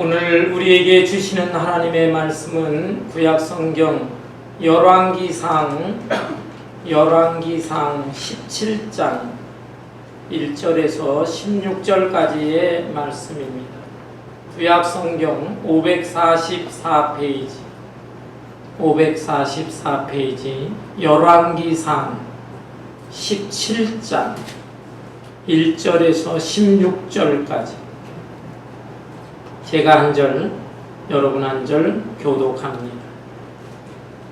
오늘 우리에게 주시는 하나님의 말씀은 구약성경 열왕기상 17장 1절에서 16절까지의 말씀입니다. 구약성경 544페이지 열왕기상 17장 1절에서 16절까지 제가 한 절, 여러분 한 절 교독합니다.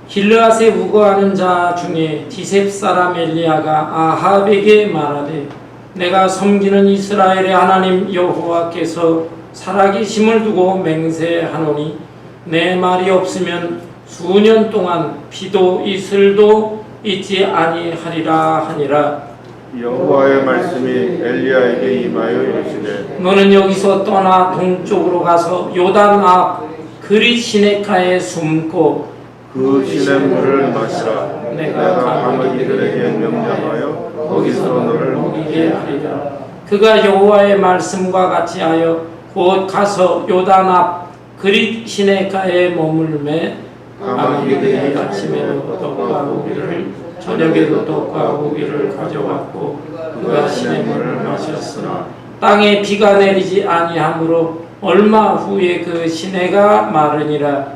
길르앗에 우거하는 자 중에 디셉 사람 엘리야가 아합에게 말하되 내가 섬기는 이스라엘의 하나님 여호와께서 살아계심을 두고 맹세하노니 내 말이 없으면 수년 동안 비도 이슬도 있지 아니하리라 하니라. 여호와의 말씀이 엘리야에게 임하여 이르시되 너는 여기서 떠나 동쪽으로 가서 요단 앞 그릿 시내가에 숨고 그 시냇물을 마시라. 내가 가마귀들에게 명령하여 거기서 너를 먹이게 하리라. 그가 여호와의 말씀과 같이 하여 곧 가서 요단 앞 그릿 시내가에 머물매 가마귀들이 아침에도 떡과 고기를 저녁에도 떡과 고기를 가져왔고 그가 시냇물을 마셨으나 땅에 비가 내리지 아니하므로 얼마 후에 그 시내가 마르니라.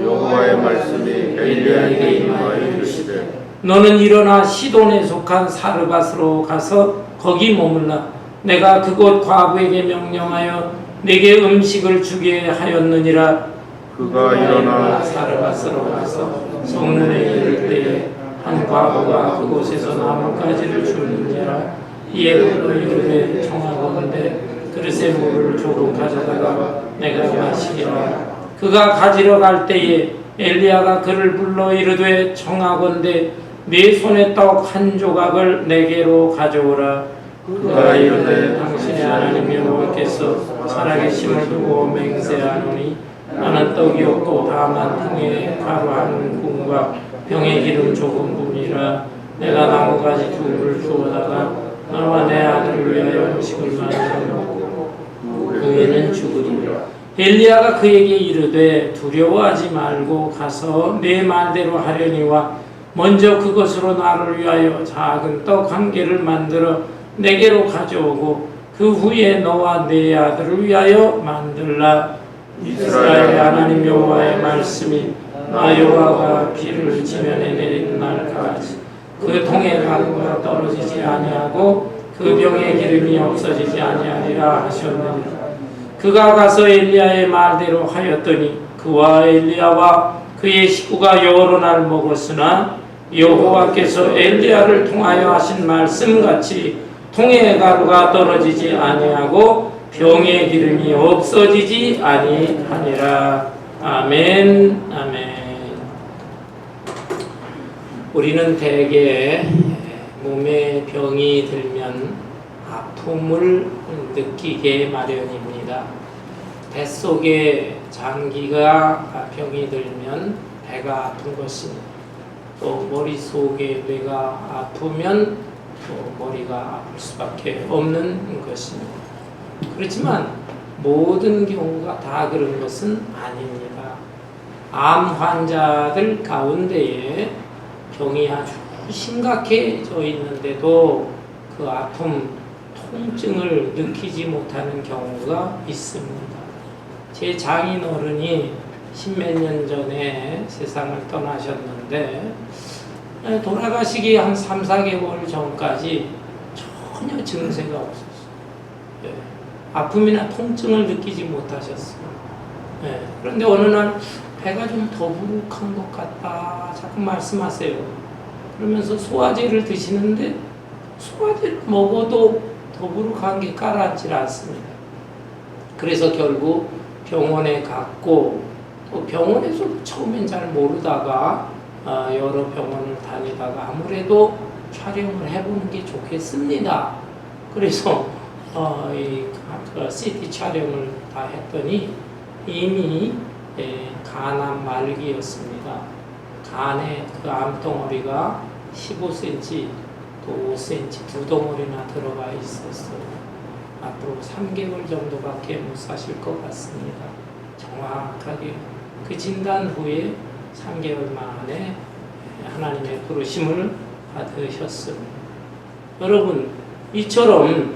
여호와의 말씀이 엘리야에게 임하여 이르시되 너는 일어나 시돈에 속한 사르밧으로 가서 거기 머물라. 내가 그곳 과부에게 명령하여 내게 음식을 주게 하였느니라. 그가 일어나 사르밧으로 가서 성문에 이를 때에 한 과부가 그곳에서 나뭇가지를 주는지라. 이에 불러 이르되 청하건대 그릇에 물을 조금 가져다가 내가 마시리라. 그가 가지러 갈 때에 엘리야가 그를 불러 이르되 청하건대 네 손에 떡 한 조각을 내게로 가져오라. 그가 이르되 당신의 하나님 여호와께서 살아계심을 두고 맹세하노니 나는 떡이 없고 다만 통에 가루 한 궁과 병에 기름 조금뿐이라. 내가 나무가지 둘을 주워다가 나와 내 아들을 위하여 음식을 만들어 먹고 그 애는 죽으리라. 엘리야가 그에게 이르되 두려워하지 말고 가서 내 말대로 하려니와 먼저 그것으로 나를 위하여 작은 떡 한 개를 만들어 내게로 가져오고 그 후에 너와 네 아들을 위하여 만들라. 이스라엘의 하나님 여호와의 말씀이 나 여호와가 비를 지면에 내리는 날까지 그 통에 가루가 떨어지지 아니하고 그 병에 기름이 없어지지 아니하리라 하셨느니라. 그가 가서 엘리야의 말대로 하였더니 그와 엘리야와 그의 식구가 여러 날 먹었으나 여호와께서 엘리야를 통하여 하신 말씀같이 통에 가루가 떨어지지 아니하고 병의 기름이 없어지지 아니하니라. 아멘. 아멘. 우리는 대개 몸에 병이 들면 아픔을 느끼게 마련입니다. 뱃속에 장기가 병이 들면 배가 아픈 것입니다. 또 머릿속에 뇌가 아프면 또 머리가 아플 수밖에 없는 것입니다. 그렇지만 모든 경우가 다 그런 것은 아닙니다. 암 환자들 가운데에 병이 아주 심각해져 있는데도 그 아픔, 통증을 느끼지 못하는 경우가 있습니다. 제 장인 어른이 십몇 년 전에 세상을 떠나셨는데 돌아가시기 한 3, 4개월 전까지 전혀 증세가 없었어요. 아픔이나 통증을 느끼지 못하셨어요. 그런데 어느 날 배가 좀 더부룩한 것 같다 자꾸 말씀하세요. 그러면서 소화제를 드시는데 소화제를 먹어도 더부룩한 게 가라앉지 않습니다. 그래서 결국 병원에 갔고 또 병원에서 처음엔 잘 모르다가 여러 병원을 다니다가 아무래도 촬영을 해보는 게 좋겠습니다. 그래서 CT 촬영을 다 했더니 이미 간암 말기였습니다. 간에 그 암덩어리가 15cm 또 5cm 두 덩어리나 들어가 있었어요. 앞으로 3개월 정도밖에 못 사실 것 같습니다. 정확하게 그 진단 후에 3개월 만에 하나님의 부르심을 받으셨습니다. 여러분, 이처럼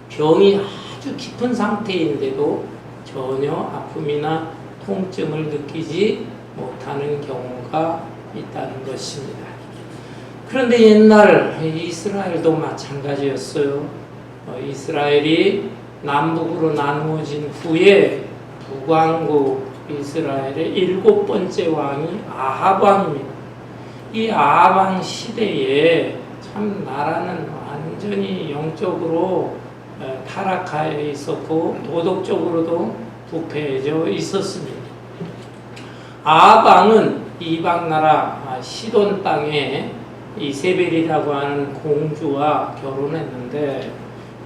병이 아주 깊은 상태인데도 전혀 아픔이나 통증을 느끼지 못하는 경우가 있다는 것입니다. 그런데 옛날 이스라엘도 마찬가지였어요. 이스라엘이 남북으로 나누어진 후에 북왕국 이스라엘의 7번째 왕이 아합 왕입니다. 이 아합 왕 시대에 참 나라는 완전히 영적으로 타락하여 있었고 도덕적으로도 부패해져 있었습니다. 아합 왕은 이방 나라 시돈 땅에 이세벨이라고 하는 공주와 결혼했는데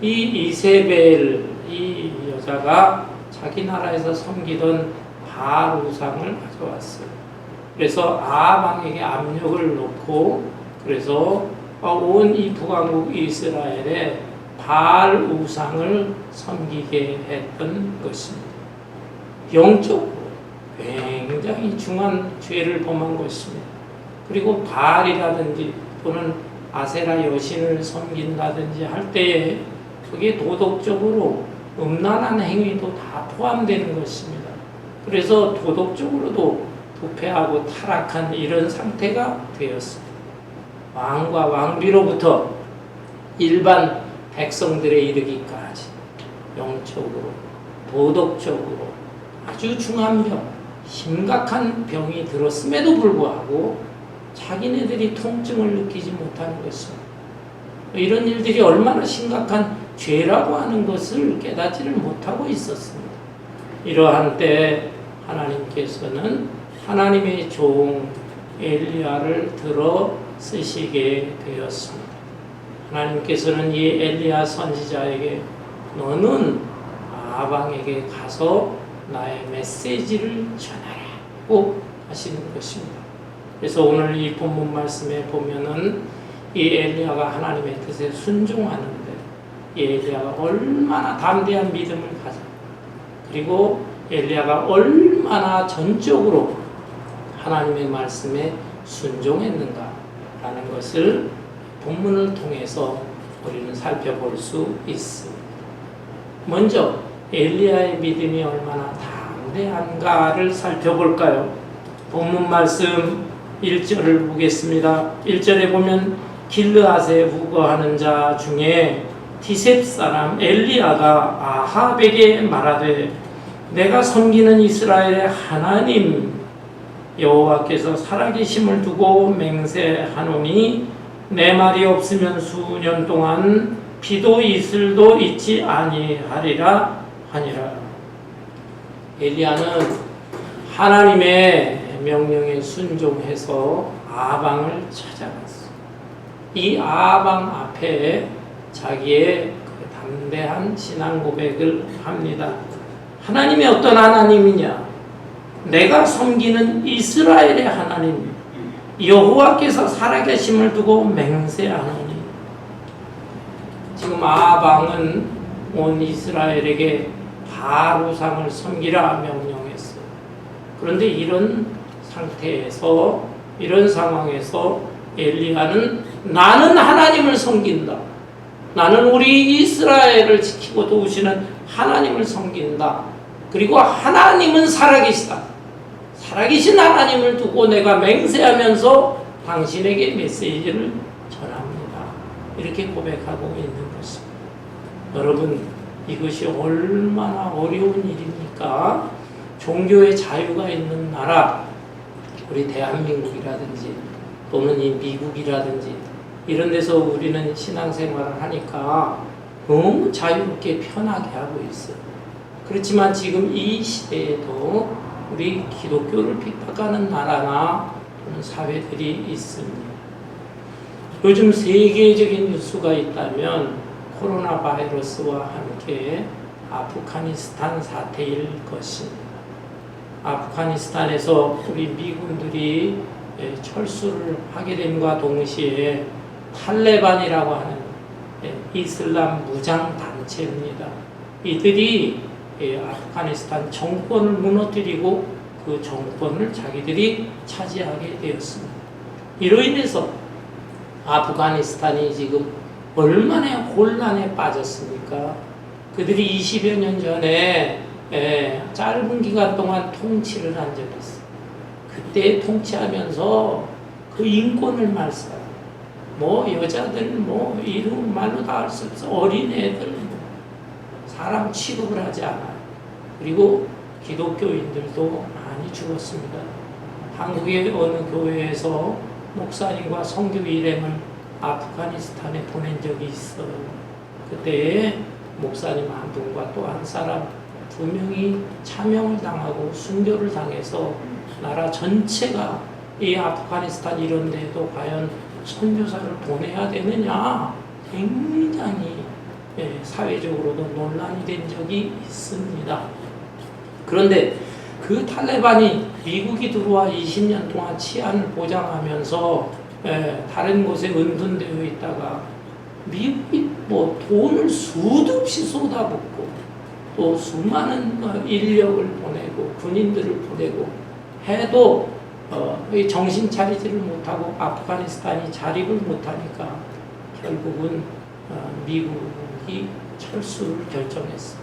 이 이세벨 이 여자가 자기 나라에서 섬기던 바알 우상을 가져왔어요. 그래서 아합 왕에게 압력을 놓고 그래서 온 이 북왕국 이스라엘에 바알 우상을 섬기게 했던 것입니다. 영적으로 굉장히 중한 죄를 범한 것입니다. 그리고 바알이라든지 또는 아세라 여신을 섬긴다든지 할 때에 그게 도덕적으로 음란한 행위도 다 포함되는 것입니다. 그래서 도덕적으로도 부패하고 타락한 이런 상태가 되었습니다. 왕과 왕비로부터 일반 백성들에 이르기까지 영적으로 도덕적으로 아주 중한 병, 심각한 병이 들었음에도 불구하고 자기네들이 통증을 느끼지 못하는 것입니다. 이런 일들이 얼마나 심각한 죄라고 하는 것을 깨닫지를 못하고 있었습니다. 이러한 때 하나님께서는 하나님의 종 엘리야를 들어 쓰시게 되었습니다. 하나님께서는 이 엘리야 선지자에게 너는 아합 왕에게 가서 나의 메시지를 전하라고 하시는 것입니다. 그래서 오늘 이 본문 말씀에 보면은 이 엘리야가 하나님의 뜻에 순종하는데 이 엘리야가 얼마나 담대한 믿음을 가져 그리고 엘리야가 얼마나 전적으로 하나님의 말씀에 순종했는가라는 것을 본문을 통해서 우리는 살펴볼 수 있습니다. 먼저 엘리야의 믿음이 얼마나 담대한가를 살펴볼까요? 본문 말씀 1절을 보겠습니다. 1절에 보면 길르앗에 우거하는 자 중에 디셉 사람 엘리야가 아합에게 말하되 내가 섬기는 이스라엘의 하나님 여호와께서 살아계심을 두고 맹세하노니 내 말이 없으면 수년 동안 비도 이슬도 있지 아니하리라 하니라. 엘리야는 하나님의 명령에 순종해서 아합 왕을 찾아갔어. 이 아합 왕 앞에 자기의 그 담대한 신앙 고백을 합니다. 하나님이 어떤 하나님이냐? 내가 섬기는 이스라엘의 하나님 여호와께서 살아계심을 두고 맹세하노니. 지금 아합 왕은 온 이스라엘에게 바알 우상을 섬기라 명령했어요. 그런데 이런 상태에서 이런 상황에서 엘리야는 나는 하나님을 섬긴다. 나는 우리 이스라엘을 지키고 도우시는 하나님을 섬긴다. 그리고 하나님은 살아계시다. 살아계신 하나님을 두고 내가 맹세하면서 당신에게 메시지를 전합니다. 이렇게 고백하고 있는 것입니다. 여러분, 이것이 얼마나 어려운 일입니까? 종교의 자유가 있는 나라, 우리 대한민국이라든지 또는 이 미국이라든지 이런 데서 우리는 신앙생활을 하니까 너무 자유롭게 편하게 하고 있어요. 그렇지만 지금 이 시대에도 우리 기독교를 핍박하는 나라나 또는 사회들이 있습니다. 요즘 세계적인 뉴스가 있다면 코로나 바이러스와 함께 아프가니스탄 사태일 것입니다. 아프가니스탄에서 우리 미군들이 철수를 하게 됨과 동시에 탈레반이라고 하는 이슬람 무장 단체입니다. 이들이 아프가니스탄 정권을 무너뜨리고 그 정권을 자기들이 차지하게 되었습니다. 이로 인해서 아프가니스탄이 지금 얼마나 혼란에 빠졌습니까? 그들이 20여 년 전에 짧은 기간 동안 통치를 한 적이 있어요. 그때 통치하면서 그 인권을 말싸, 여자들, 이름 말로 다 할 수 없어. 어린애들, 사람 취급을 하지 않아요. 그리고 기독교인들도 많이 죽었습니다. 한국의 어느 교회에서 목사님과 선교 일행을 아프가니스탄에 보낸 적이 있어요. 그때 목사님 한 분과 또 한 사람 2명이 차명을 당하고 순교를 당해서 나라 전체가 이 아프가니스탄 이런 데도 과연 선교사를 보내야 되느냐 굉장히 사회적으로도 논란이 된 적이 있습니다. 그런데 그 탈레반이 미국이 들어와 20년 동안 치안을 보장하면서 다른 곳에 은둔되어 있다가 미국이 돈을 수도 없이 쏟아붓고 또 수많은 인력을 보내고 군인들을 보내고 해도 정신 차리지를 못하고 아프가니스탄이 자립을 못하니까 결국은 미국이 철수를 결정했어요.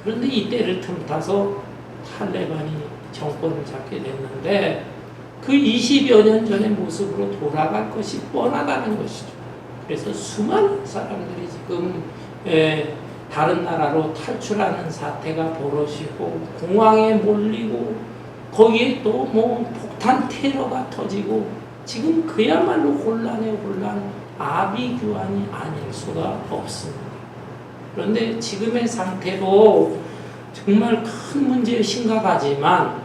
그런데 이때를 틈타서 탈레반이 정권을 잡게 됐는데 그 20여 년 전의 모습으로 돌아갈 것이 뻔하다는 것이죠. 그래서 수많은 사람들이 지금 다른 나라로 탈출하는 사태가 벌어지고 공항에 몰리고 거기에 또 폭탄 테러가 터지고 지금 그야말로 혼란의 혼란, 아비규환이 아닐 수가 없습니다. 그런데 지금의 상태도 정말 큰 문제에 심각하지만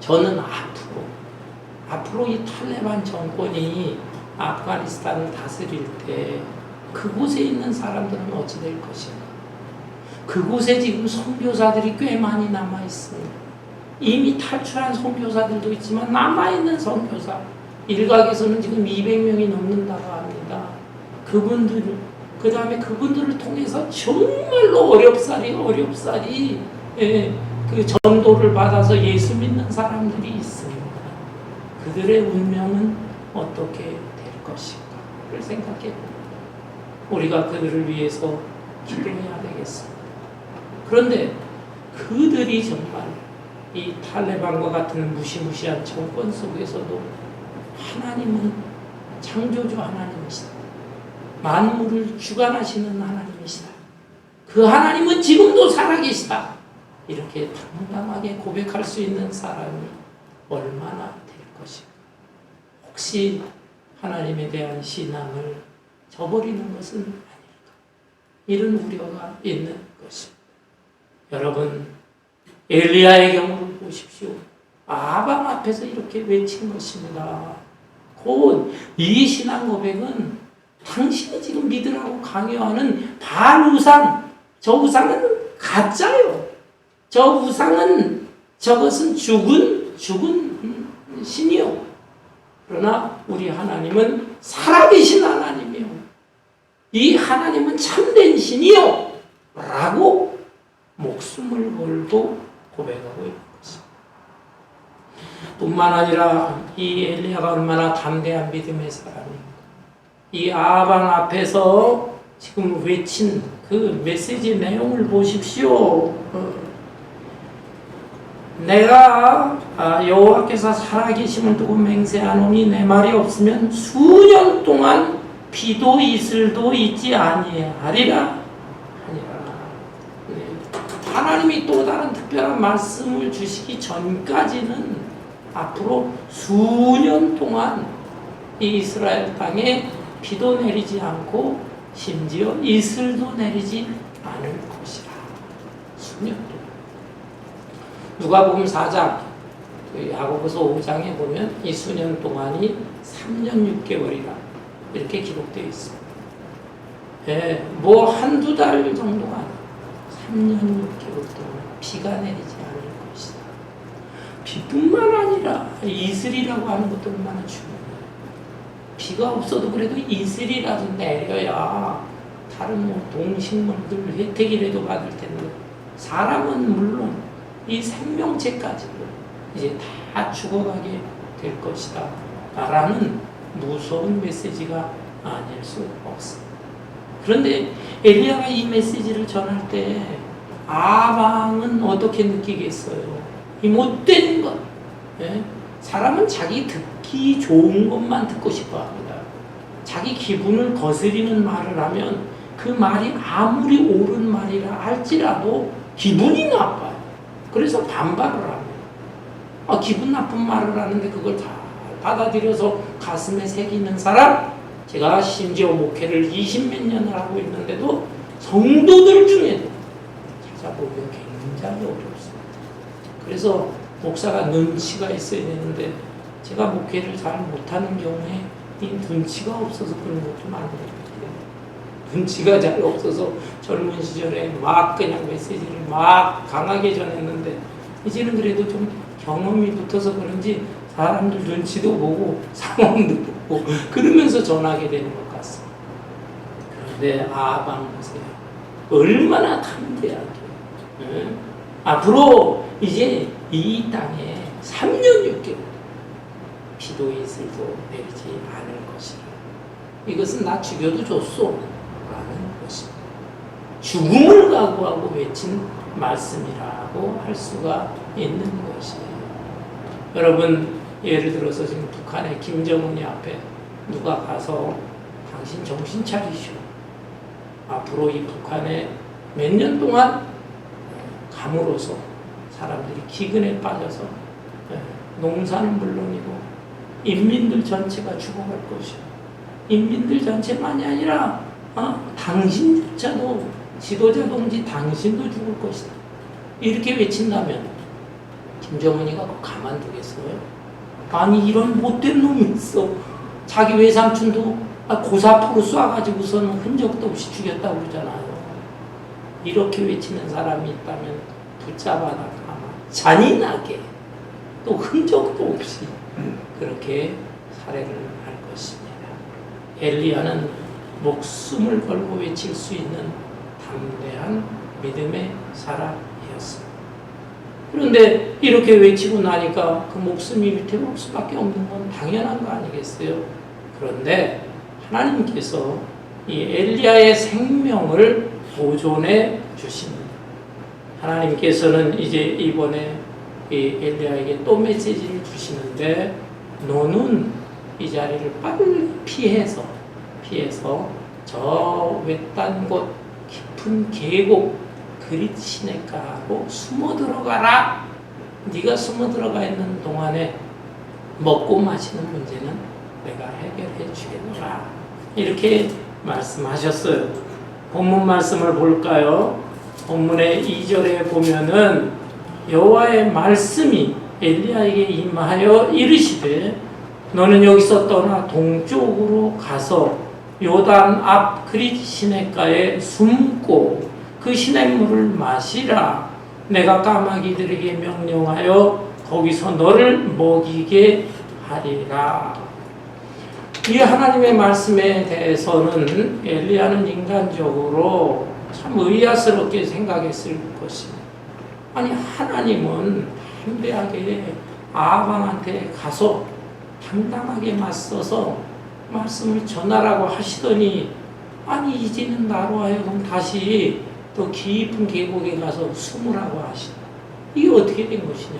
저는 앞으로 이 탈레반 정권이 아프가니스탄을 다스릴 때 그곳에 있는 사람들은 어찌 될 것인가? 그곳에 지금 선교사들이 꽤 많이 남아있습니다. 이미 탈출한 선교사들도 있지만 남아있는 선교사 일각에서는 지금 200명이 넘는다고 합니다. 그 다음에 그분들을 통해서 정말로 어렵사리 그 전도를 받아서 예수 믿는 사람들이 있습니다. 그들의 운명은 어떻게 될 것인가를 생각해 봅니다. 우리가 그들을 위해서 기도해야 되겠습니다. 그런데 그들이 정말 이 탈레반과 같은 무시무시한 정권 속에서도 하나님은 창조주 하나님이시다. 만물을 주관하시는 하나님이시다. 그 하나님은 지금도 살아계시다. 이렇게 당당하게 고백할 수 있는 사람이 얼마나 될 것인가. 혹시 하나님에 대한 신앙을 저버리는 것은 아닐까. 이런 우려가 있는 것입니다. 여러분, 엘리야의 경우를 보십시오. 아방 앞에서 이렇게 외친 것입니다. 곧 이 신앙 고백은 당신이 지금 믿으라고 강요하는 바알 우상, 저 우상은 가짜요. 저것은 죽은 신이요. 그러나 우리 하나님은 살아계신 하나님이요. 이 하나님은 참된 신이요. 라고 목숨을 걸고 고백하고 있는 것입니다. 뿐만 아니라 이 엘리야가 얼마나 담대한 믿음의 사람입니까? 이 아방 앞에서 지금 외친 그 메시지 내용을 보십시오. 내가 여호와께서 살아계심을 두고 맹세하노니 내 말이 없으면 수년 동안 비도 이슬도 있지 아니하리라. 하나님이 또 다른 특별한 말씀을 주시기 전까지는 앞으로 수년 동안 이 이스라엘 땅에 비도 내리지 않고 심지어 이슬도 내리지 않을 것이라. 수년 동안. 누가복음 4장, 야고보서 5장에 보면 이 수년 동안이 3년 6개월이라 이렇게 기록되어 있습니다. 한두 달 정도가 아니라 3년 6개월 동안 비가 내리지 않을 것이다. 비뿐만 아니라 이슬이라고 하는 것도 얼마나 중요해요. 비가 없어도 그래도 이슬이라도 내려야 다른 동식물들 혜택이라도 받을 텐데 사람은 물론 이 생명체까지도 이제 다 죽어가게 될 것이다 라는 무서운 메시지가 아닐 수 없습니다. 그런데 엘리야가 이 메시지를 전할 때 아방은 어떻게 느끼겠어요? 이 못된 것. 예? 사람은 자기 듣기 좋은 것만 듣고 싶어 합니다. 자기 기분을 거스리는 말을 하면 그 말이 아무리 옳은 말이라 할지라도 기분이 나빠요. 그래서 반발을 합니다. 기분 나쁜 말을 하는데 그걸 다 받아들여서 가슴에 새기는 사람, 제가 심지어 목회를 20몇 년을 하고 있는데도 성도들 중에도 찾아보기 굉장히 어렵습니다. 그래서 목사가 눈치가 있어야 되는데 제가 목회를 잘 못하는 경우에 이 눈치가 없어서 그런 것도 많은 것 같아요. 눈치가 잘 없어서 젊은 시절에 막 그냥 메시지를 막 강하게 전했는데 이제는 그래도 좀 경험이 붙어서 그런지 사람들 눈치도 보고 상황도 보고 그러면서 전하게 되는 것 같습니다. 그런데 아방 보세요. 얼마나 담대하게. 응? 앞으로 이제 이 땅에 3년 6개월 비도 이슬도 내리지 않을 것이라. 이것은 나 죽여도 좋소 라는 것입니다. 죽음을 각오하고 외친 말씀이라고 할 수가 있는 것이에요. 여러분, 예를 들어서 지금 북한의 김정은이 앞에 누가 가서 당신 정신 차리시오. 앞으로 이 북한에 몇 년 동안 감으로써 사람들이 기근에 빠져서 농사는 물론이고 인민들 전체가 죽어갈 것이오. 인민들 전체만이 아니라 당신조차도 지도자 동지 당신도 죽을 것이다. 이렇게 외친다면 김정은이가 가만두겠어요? 아니 이런 못된 놈이 있어. 자기 외삼촌도 고사포로 쏴가지고서는 흔적도 없이 죽였다고 그러잖아요. 이렇게 외치는 사람이 있다면 붙잡아다가 잔인하게 또 흔적도 없이 그렇게 살해를 할 것입니다. 엘리야는 목숨을 걸고 외칠 수 있는 담대한 믿음의 사람이었습니다. 그런데 이렇게 외치고 나니까 그 목숨이 위태로울 수밖에 없는 건 당연한 거 아니겠어요? 그런데 하나님께서 이 엘리야의 생명을 보존해 주십니다. 하나님께서는 이제 이번에 이 엘리야에게 또 메시지를 주시는데 너는 이 자리를 빨리 피해서 저 외딴 곳 깊은 계곡 그릿 시냇가로 숨어 들어가라. 네가 숨어 들어가 있는 동안에 먹고 마시는 문제는 내가 해결해 주겠노라. 이렇게 말씀하셨어요. 본문 말씀을 볼까요? 본문의 2절에 보면은 여호와의 말씀이 엘리야에게 임하여 이르시되 너는 여기서 떠나 동쪽으로 가서 요단 앞 그릿 시냇가에 숨고 그 시냇물을 마시라. 내가 까마귀들에게 명령하여 거기서 너를 먹이게 하리라. 이 하나님의 말씀에 대해서는 엘리야는 인간적으로 참 의아스럽게 생각했을 것입니다. 아니 하나님은 담대하게 아방한테 가서 당당하게 맞서서 말씀을 전하라고 하시더니 아니 이제는 나로 하여금 다시 더 깊은 계곡에 가서 숨으라고 하시다. 이게 어떻게 된 것이냐.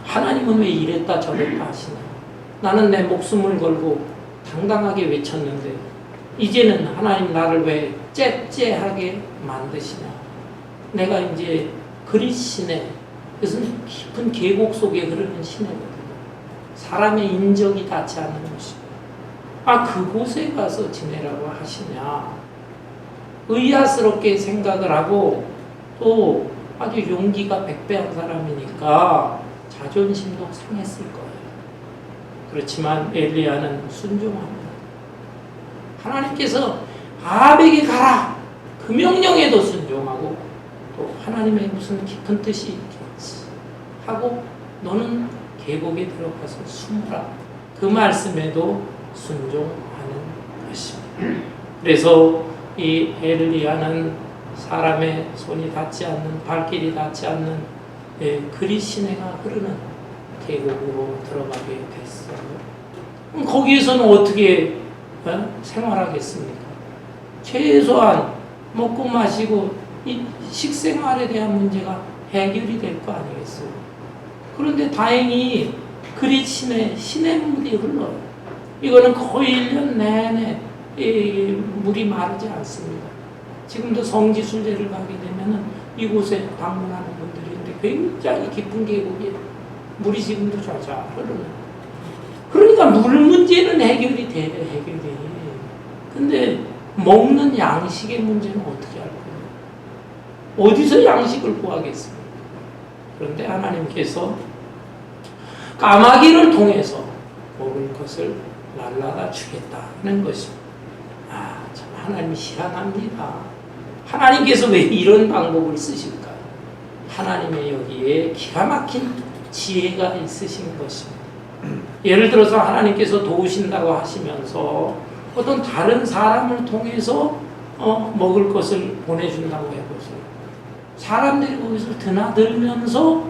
하나님은 왜 이랬다 저랬다 하시냐. 나는 내 목숨을 걸고 당당하게 외쳤는데 이제는 하나님 나를 왜 째째하게 만드시냐. 내가 이제 그릿 시내, 그것은 깊은 계곡 속에 흐르는 시내거든요. 사람의 인적이 닿지 않는 곳이고 그곳에 가서 지내라고 하시냐. 의아스럽게 생각을 하고 또 아주 용기가 백배한 사람이니까 자존심도 상했을 거예요. 그렇지만 엘리야는 순종합니다. 하나님께서 아합에게 가라 그 명령에도 순종하고 또 하나님의 무슨 깊은 뜻이 있겠지 하고 너는 계곡에 들어가서 숨으라 그 말씀에도 순종하는 것입니다. 그래서 이 엘리야는 사람의 손이 닿지 않는, 발길이 닿지 않는 그리 시내가 흐르는 계곡으로 들어가게 됐어요. 거기에서는 어떻게 생활하겠습니까? 최소한 먹고 마시고 이 식생활에 대한 문제가 해결이 될 거 아니겠어요? 그런데 다행히 그리 시냇물이 흘러요. 이거는 거의 1년 내내 물이 마르지 않습니다. 지금도 성지순례를 가게 되면은 이곳에 방문하는 분들이 있는데 굉장히 깊은 계곡에 물이 지금도 쫙쫙 흐르는. 그러니까 물 문제는 해결이 돼요, 해결이. 근데 먹는 양식의 문제는 어떻게 할 거예요? 어디서 양식을 구하겠습니까? 그런데 하나님께서 까마귀를 통해서 먹을 것을 날라다 주겠다는 것입니다. 참 하나님이 희한합니다. 하나님께서 왜 이런 방법을 쓰실까요? 하나님의 여기에 기가 막힌 지혜가 있으신 것입니다. 예를 들어서 하나님께서 도우신다고 하시면서 어떤 다른 사람을 통해서 먹을 것을 보내준다고 해보세요. 사람들이 거기서 드나들면서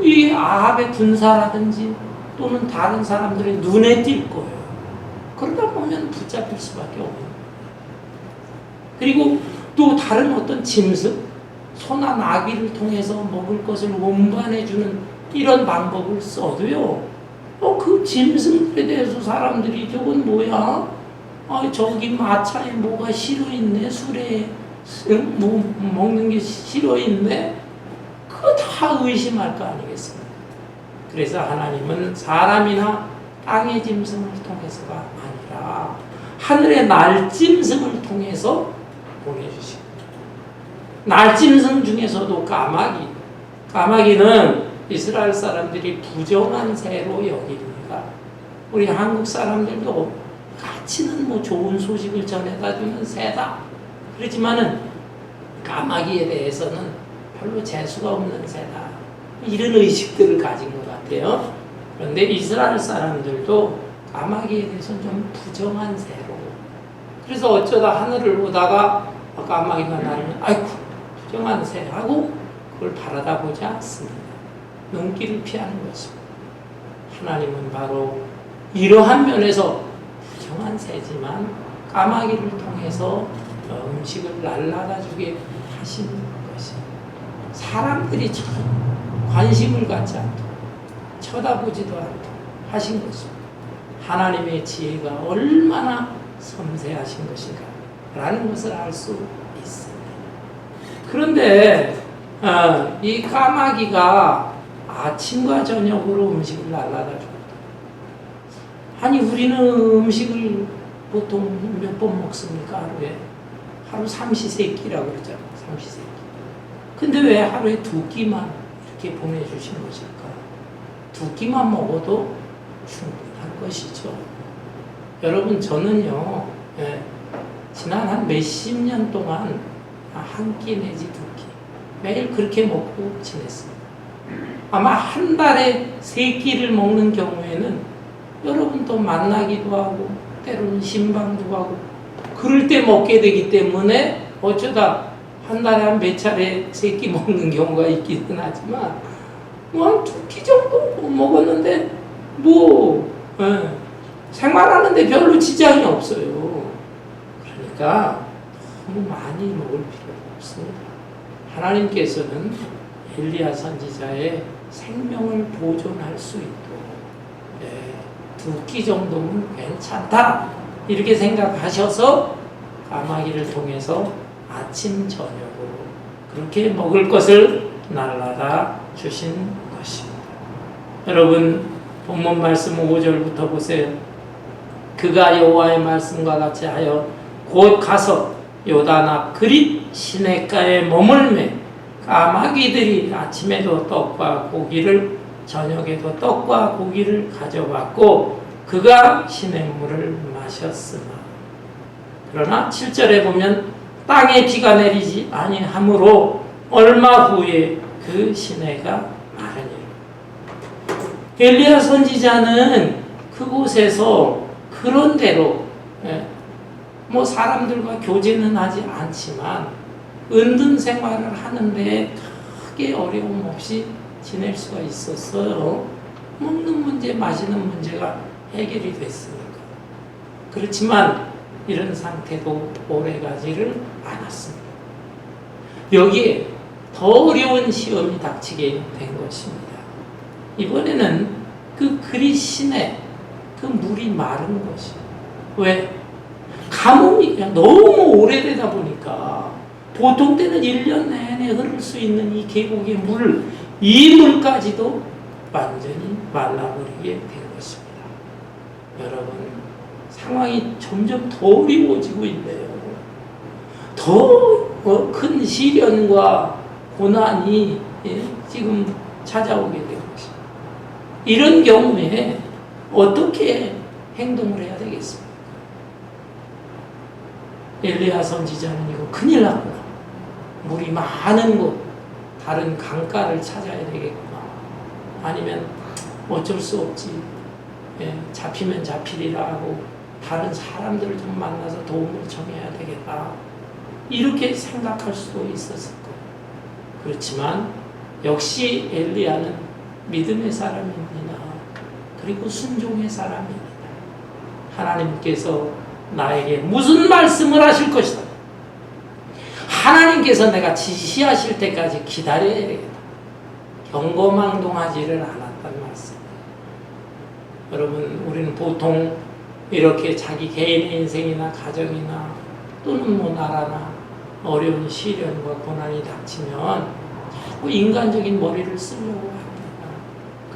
이 아합의 군사라든지 또는 다른 사람들의 눈에 띌 거예요. 그러다 보면 붙잡힐 수밖에 없는. 그리고 또 다른 어떤 짐승, 소나 나귀를 통해서 먹을 것을 운반해주는 이런 방법을 써도요. 그 짐승들에 대해서 사람들이 저건 뭐야? 저기 마차에 뭐가 실어있네, 술에 뭐 먹는 게 실어있네. 그거 다 의심할 거 아니겠습니까? 그래서 하나님은 사람이나 땅의 짐승을 통해서가 아니라 하늘의 날짐승을 통해서 보내주십니다. 날짐승 중에서도 까마귀는 이스라엘 사람들이 부정한 새로 여깁니다. 우리 한국 사람들도 가치는 뭐 좋은 소식을 전해다주는 새다. 그렇지만은 까마귀에 대해서는 별로 재수가 없는 새다. 이런 의식들을 가진 것 같아요. 그런데 이스라엘 사람들도 까마귀에 대해서는 좀 부정한 새로. 그래서 어쩌다 하늘을 보다가 까마귀가 날면 아이고 부정한 새 하고 그걸 바라다 보지 않습니다. 눈길을 피하는 것입니다. 하나님은 바로 이러한 면에서 부정한 새지만 까마귀를 통해서 음식을 날라다 주게 하시는 것입니다. 사람들이 관심을 갖지 않도록 쳐다보지도 않도록 하신 것입니다. 하나님의 지혜가 얼마나 섬세하신 것인가 라는 것을 알 수 있습니다. 그런데 이 까마귀가 아침과 저녁으로 음식을 날라다 줍니다. 아니 우리는 음식을 보통 몇 번 먹습니까? 하루에? 하루 삼시세끼라고 그러잖아요. 삼시세끼. 근데 왜 하루에 2끼만 이렇게 보내주신 것일까? 2끼만 먹어도 충분할 것이죠. 여러분 저는요 지난 한 몇십 년 동안 1끼 내지 2끼 매일 그렇게 먹고 지냈습니다. 아마 한 달에 3끼를 먹는 경우에는 여러분도 만나기도 하고 때로는 신방도 하고 그럴 때 먹게 되기 때문에 어쩌다 한 달에 한 몇 차례 3끼 먹는 경우가 있기는 하지만 뭐 한 2끼 정도 먹었는데 생활하는데 별로 지장이 없어요. 그러니까 너무 많이 먹을 필요가 없습니다. 하나님께서는 엘리야 선지자의 생명을 보존할 수 있도록 2끼 정도면 괜찮다 이렇게 생각하셔서 까마귀를 통해서 아침 저녁으로 그렇게 먹을 것을 날라다 주신 것입니다. 여러분 본문 말씀 5절부터 보세요. 그가 여호와의 말씀과 같이 하여 곧 가서 요단 앞 그릿 시냇가에 머물매 까마귀들이 아침에도 떡과 고기를 저녁에도 떡과 고기를 가져왔고 그가 시냇물을 마셨으나 그러나 7절에 보면 땅에 비가 내리지 아니하므로 얼마 후에 그 시내가 마르니라. 엘리야 선지자는 그곳에서 그런 대로 뭐 사람들과 교제는 하지 않지만 은둔 생활을 하는데 크게 어려움 없이 지낼 수가 있었어요. 먹는 문제, 마시는 문제가 해결이 됐으니까. 그렇지만 이런 상태도 오래가지를 않았습니다. 여기에 더 어려운 시험이 닥치게 된 것입니다. 이번에는 그 그리신의 그 물이 마른 것이. 왜? 가뭄이 그냥 너무 오래되다 보니까 보통 때는 1년 내내 흐를 수 있는 이 계곡의 물, 이 물까지도 완전히 말라버리게 된 것입니다. 여러분, 상황이 점점 더 어려워지고 있네요. 더 큰 시련과 고난이 지금 찾아오게 된 것입니다. 이런 경우에 어떻게 행동을 해야 되겠습니까? 엘리야 선지자는 이거 큰일 났구나. 물이 많은 곳, 다른 강가를 찾아야 되겠구나. 아니면 어쩔 수 없지. 잡히면 잡히리라 하고 다른 사람들을 좀 만나서 도움을 청해야 되겠다. 이렇게 생각할 수도 있었을 거예요. 그렇지만 역시 엘리야는 믿음의 사람입니다. 그리고 순종의 사람입니다. 하나님께서 나에게 무슨 말씀을 하실 것이다. 하나님께서 내가 지시하실 때까지 기다려야 되겠다. 경거망동하지를 않았단 말씀이에요. 여러분, 우리는 보통 이렇게 자기 개인의 인생이나 가정이나 또는 뭐 나라나 어려운 시련과 고난이 닥치면 자꾸 인간적인 머리를 쓰려고 합니다.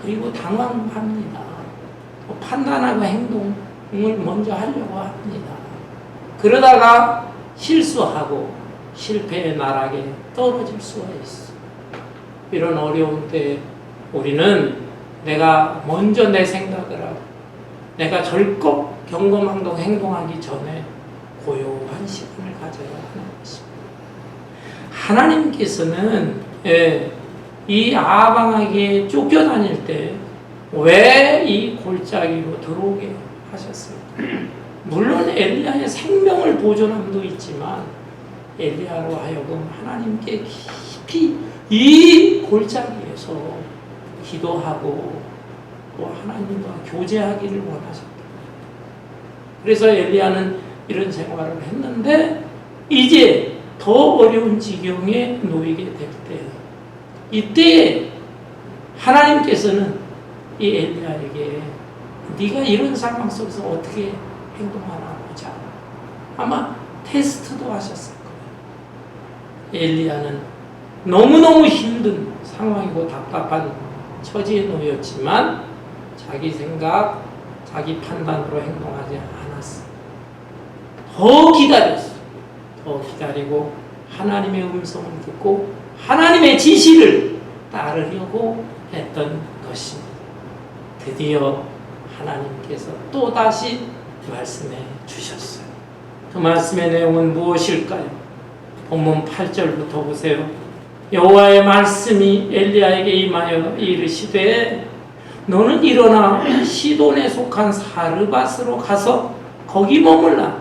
그리고 당황합니다. 판단하고 행동을 먼저 하려고 합니다. 그러다가 실수하고 실패의 나락에 떨어질 수가 있어. 이런 어려운 때 우리는 내가 먼저 내 생각을 하고 내가 절껏 경거망동 행동하기 전에 고요한 시간을 가져야 하는 것입니다. 하나님께서는 이 아방에게 쫓겨다닐 때 왜 이 골짜기로 들어오게 하셨을까? 물론 엘리야의 생명을 보존함도 있지만 엘리야로 하여금 하나님께 깊이 이 골짜기에서 기도하고 또 하나님과 교제하기를 원하셨다. 그래서 엘리야는 이런 생활을 했는데 이제 더 어려운 지경에 놓이게 될 때, 이때 하나님께서는 이 엘리야에게 네가 이런 상황 속에서 어떻게 행동하나 보자. 아마 테스트도 하셨을 거예요. 엘리야는 너무너무 힘든 상황이고 답답한 처지에 놓였지만 자기 생각, 자기 판단으로 행동하지 않았어. 더 기다렸어. 더 기다리고 하나님의 음성을 듣고 하나님의 지시를 따르려고 했던 것입니다. 드디어 하나님께서 또다시 말씀해 주셨어요. 그 말씀의 내용은 무엇일까요? 본문 8절부터 보세요. 여호와의 말씀이 엘리야에게 임하여 이르시되 너는 일어나 시돈에 속한 사르밧으로 가서 거기 머물라.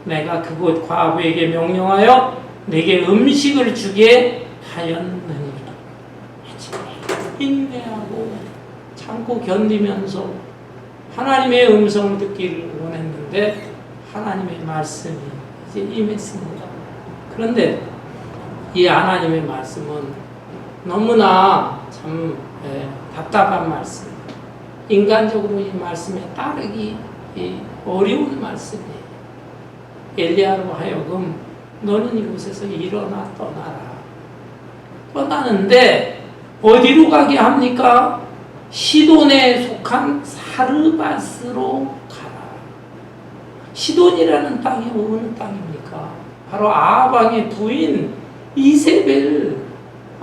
내가 그곳 과부에게 명령하여 내게 음식을 주게 하였느니라. 인내하고 참고 견디면서 하나님의 음성을 듣기를 원했는데 하나님의 말씀이 이제 임했습니다. 그런데 이 하나님의 말씀은 너무나 참 답답한 말씀, 인간적으로 이 말씀에 따르기 어려운 말씀이에요. 엘리야로 하여금 너는 이곳에서 일어나 떠나라. 떠나는데 어디로 가게 합니까? 시돈에 속한 사르밧으로 가라. 시돈이라는 땅이 어느 땅입니까? 바로 아방의 부인 이세벨.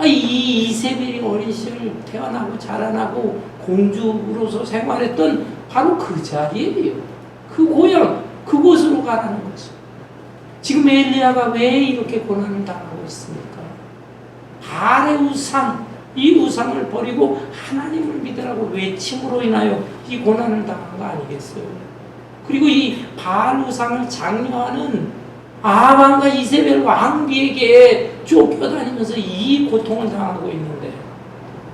이 이세벨이 어린 시절 태어나고 자라나고 공주로서 생활했던 바로 그 자리예요. 그 고향, 그곳으로 가라는 거죠. 지금 엘리야가 왜 이렇게 고난을 당하고 있습니까? 바알의 우상, 이 우상을 버리고 하나님을 믿으라고 외침으로 인하여 이 고난을 당한 거 아니겠어요? 그리고 이 바알 우상을 장려하는 아합과 이세벨 왕비에게 쫓겨다니면서 이 고통을 당하고 있는데,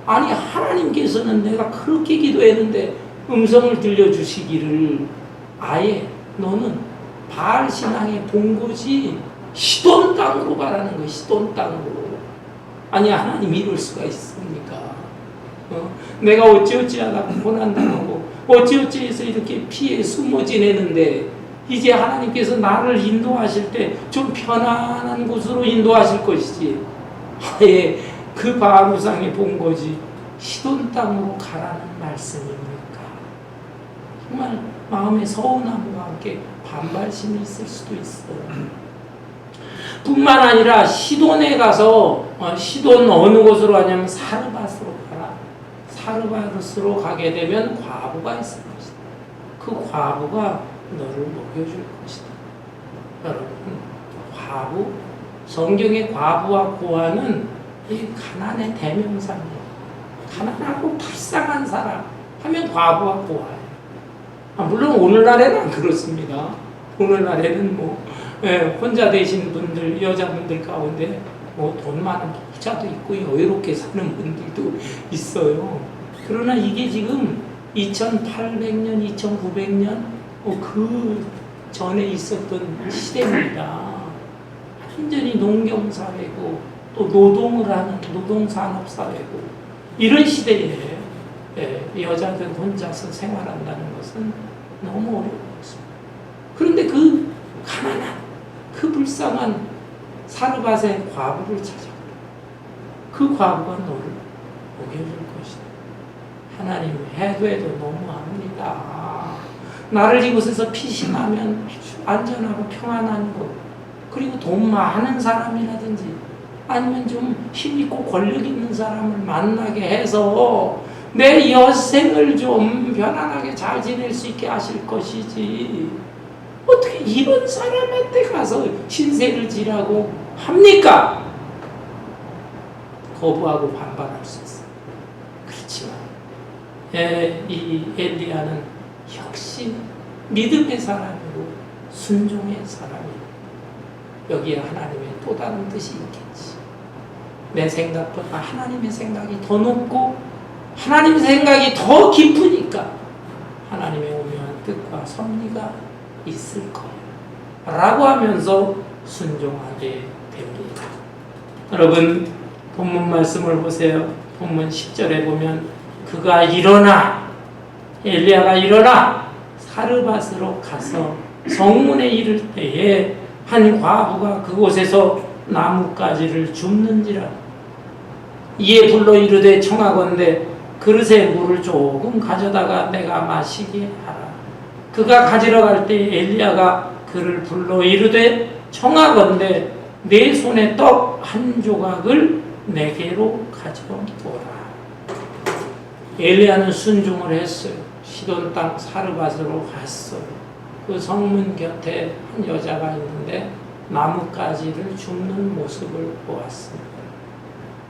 아니 하나님께서는 내가 그렇게 기도했는데 음성을 들려주시기를 아예 너는 바알 신앙의 본거지 시돈 땅으로 가라는 거예요. 시돈 땅으로. 아니 하나님 이럴 수가 있습니까? 내가 어찌어찌하다가 고난당하고 어찌어찌해서 이렇게 피해 숨어 지내는데 이제 하나님께서 나를 인도하실 때 좀 편안한 곳으로 인도하실 것이지 아예 그 바알 우상의 본거지 시돈 땅으로 가라는 말씀입니까? 정말 마음에 서운함과 함께 반발심이 있을 수도 있어요. 뿐만 아니라 시돈에 가서 시돈 어느 곳으로 가냐면 사르밧으로 가라. 사르밧으로 가게 되면 과부가 있을 것이다. 그 과부가 너를 먹여줄 것이다. 여러분, 과부, 성경의 과부와 고아는 이 가난의 대명사입니다. 가난하고 불쌍한 사람 하면 과부와 고아예요. 물론 오늘날에는 안 그렇습니다. 오늘날에는 혼자 되신 분들, 여자분들 가운데 돈 많은 부자도 있고 여유롭게 사는 분들도 있어요. 그러나 이게 지금 2800년, 2900년 그 전에 있었던 시대입니다. 완전히 농경사회고 또 노동을 하는 노동산업사회고 이런 시대에 여자들 혼자서 생활한다는 것은 너무 어려웠습니다. 그런데 그 가난한 그 불쌍한 사르밧의 과부를 찾아가. 그 과부가 너를 먹여줄 것이다. 하나님 해도 너무합니다. 나를 이곳에서 피신하면 안전하고 평안한 곳, 그리고 돈 많은 사람이라든지 아니면 좀 힘있고 권력 있는 사람을 만나게 해서 내 여생을 좀 편안하게 잘 지낼 수 있게 하실 것이지 어떻게 이런 사람한테 가서 신세를 지라고 합니까? 거부하고 반발할 수 있어요. 그렇지만 이 엘리야는 역시 믿음의 사람이고 순종의 사람이고 여기에 하나님의 또 다른 뜻이 있겠지. 내 생각보다 하나님의 생각이 더 높고 하나님의 생각이 더 깊으니까 하나님의 오묘한 뜻과 섭리가 있을 거예요 라고 하면서 순종하게 됩니다. 여러분 본문 말씀을 보세요. 본문 10절에 보면 그가 일어나 엘리야가 일어나 사르밧으로 가서 성문에 이를 때에 한 과부가 그곳에서 나뭇가지를 줍는지라. 이에 불러 이르되 청하건대 그릇에 물을 조금 가져다가 내가 마시게 하라. 그가 가지러 갈 때 엘리야가 그를 불러 이르되 청하건대 내 손에 떡 한 조각을 내게로 가져오라. 엘리야는 순종을 했어요. 시돈 땅 사르밧으로 갔어요. 그 성문 곁에 한 여자가 있는데 나뭇가지를 줍는 모습을 보았습니다.